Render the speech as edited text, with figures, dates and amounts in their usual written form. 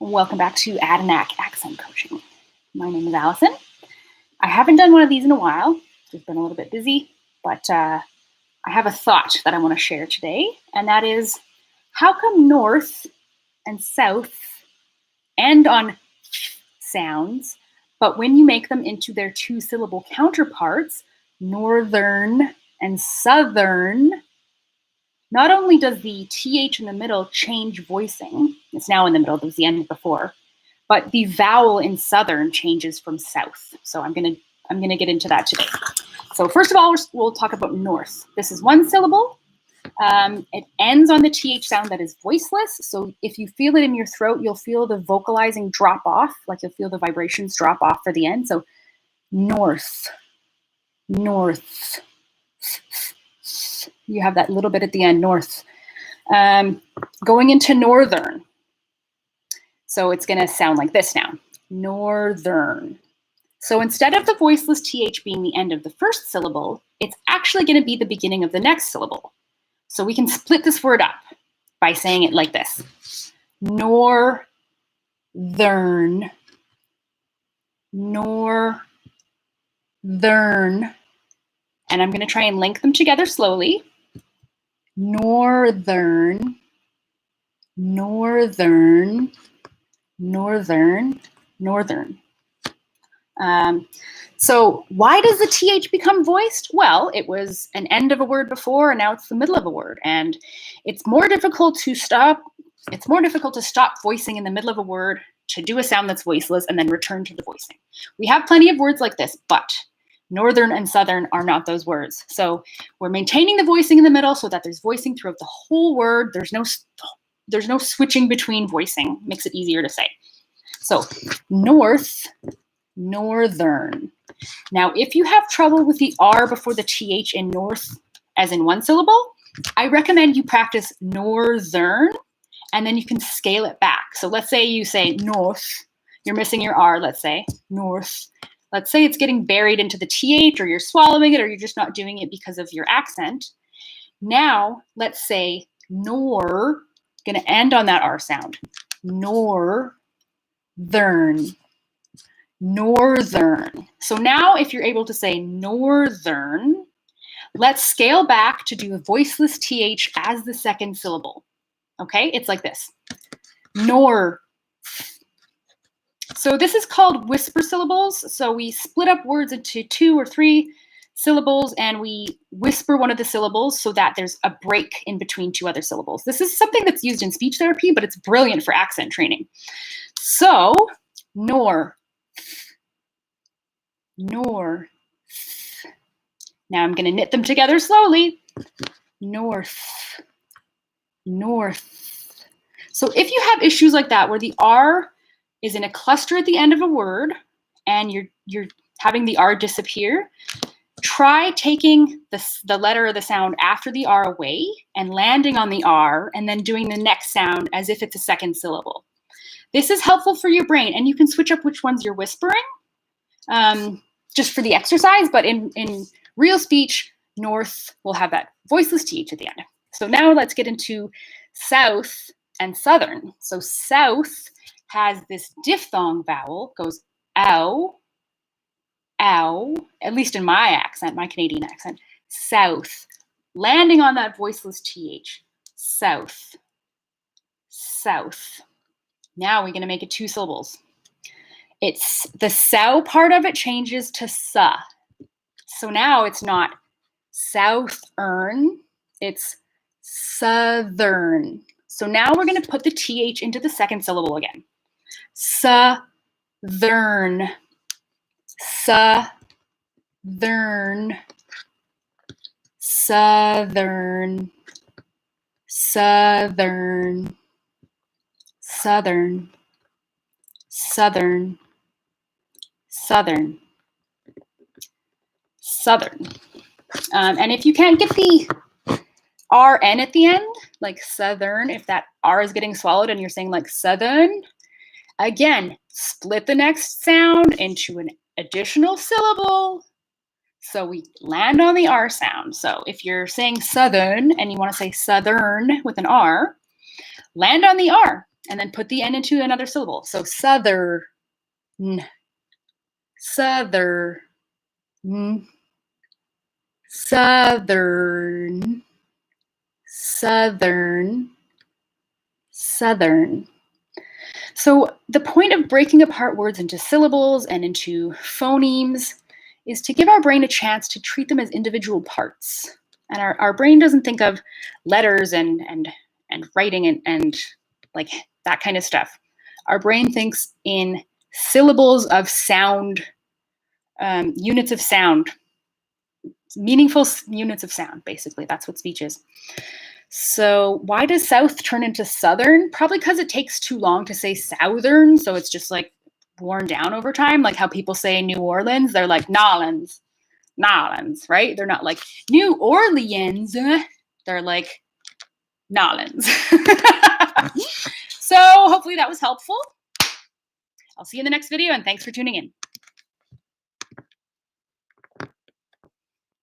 Welcome back to Adanac Accent Coaching. My name is Allison. I haven't done one of these in a while. Just been a little bit busy, but I have a thought that I want to share today, and that is, how come north and south end on sounds, but when you make them into their two-syllable counterparts, northern and southern, not only does the TH in the middle change voicing, it's now in the middle, it was the end before, but the vowel in southern changes from south. So I'm gonna get into that today. So first of all, we'll talk about north. This is one syllable. It ends on the TH sound that is voiceless. So if you feel it in your throat, you'll feel the vocalizing drop off, like you'll feel the vibrations drop off for the end. So north, north. You have that little bit at the end, north. Going into northern. So it's going to sound like this now, northern. So instead of the voiceless TH being the end of the first syllable, it's actually going to be the beginning of the next syllable. So we can split this word up by saying it like this. Northern, northern. And I'm going to try and link them together slowly. Northern, northern, northern, northern. So why does the TH become voiced? Well, it was an end of a word before, and now it's the middle of a word. And it's more difficult to stop. It's more difficult to stop voicing in the middle of a word, to do a sound that's voiceless, and then return to the voicing. We have plenty of words like this, but northern and southern are not those words. So we're maintaining the voicing in the middle so that there's voicing throughout the whole word. There's no switching between voicing. Makes it easier to say. So north, northern. Now, if you have trouble with the R before the TH in north, as in one syllable, I recommend you practice northern, and then you can scale it back. So let's say you say north, you're missing your R, let's say, north. Let's say it's getting buried into the TH, or you're swallowing it, or you're just not doing it because of your accent. Now, let's say nor, gonna end on that R sound. Northern, northern. So now if you're able to say northern, let's scale back to do a voiceless TH as the second syllable. Okay, it's like this. Nor. So this is called whisper syllables. So we split up words into 2 or 3 syllables, and we whisper one of the syllables so that there's a break in between 2 other syllables. This is something that's used in speech therapy, but it's brilliant for accent training. So, nor, nor. Now I'm going to knit them together slowly. North, north. So if you have issues like that where the R is in a cluster at the end of a word and you're having the R disappear, try taking the letter or the sound after the R away and landing on the R and then doing the next sound as if it's a second syllable. This is helpful for your brain, and you can switch up which ones you're whispering just for the exercise, but in real speech, north will have that voiceless TH at the end. So now let's get into south and southern. So south has this diphthong vowel, goes ow, ow, at least in my accent, my Canadian accent, south, landing on that voiceless TH, south, south. Now we're going to make it 2 syllables. It's the sow part of it changes to sa. So now it's not southern, it's southern. So now we're going to put the TH into the second syllable again. Southern, southern, southern, southern, southern, southern, southern, southern. And if you can't get the RN at the end, like southern, if that R is getting swallowed and you're saying like southern, again, split the next sound into an additional syllable. So we land on the R sound. So if you're saying southern and you want to say southern with an R, land on the R and then put the N into another syllable. So southern, southern, southern, southern, southern. So the point of breaking apart words into syllables and into phonemes is to give our brain a chance to treat them as individual parts. And our brain doesn't think of letters and writing and like that kind of stuff. Our brain thinks in syllables of sound, units of sound, meaningful units of sound, basically. That's what speech is. So why does South turn into Southern? Probably because it takes too long to say Southern, so it's just like worn down over time, like how people say New Orleans. They're like Nolans, right? They're not like New Orleans. They're like Nolans. So hopefully that was helpful. I'll see you in the next video, and thanks for tuning in.